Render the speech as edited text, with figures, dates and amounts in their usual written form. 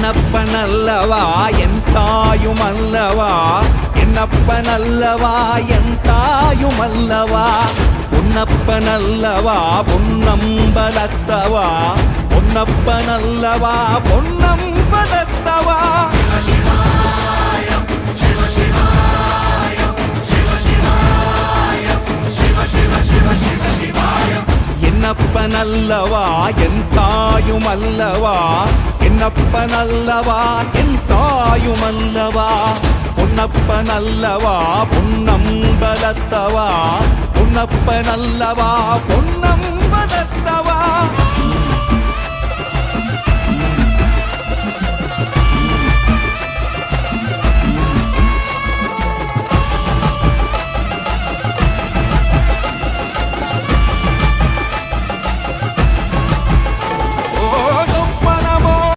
என்னப்பனல்லவா என் தாயுமல்லவா, என்னப்பனல்லவா என் தாயுமல்லவா, பொன்னப்பனல்லவா பொன்னம்பலத்தவா, பொன்னப்பனல்லவா பொன்னம்பலத்தவா. என்னப்பனல்லவா என் தாயுமல்லவா, என்னப்பனல்லவா என் தாயுமல்லவா, பொன்னப்பனல்லவா பொன்னம்பலத்தவா, பொன்னப்பனல்லவா பொன்னம்பலத்தவா.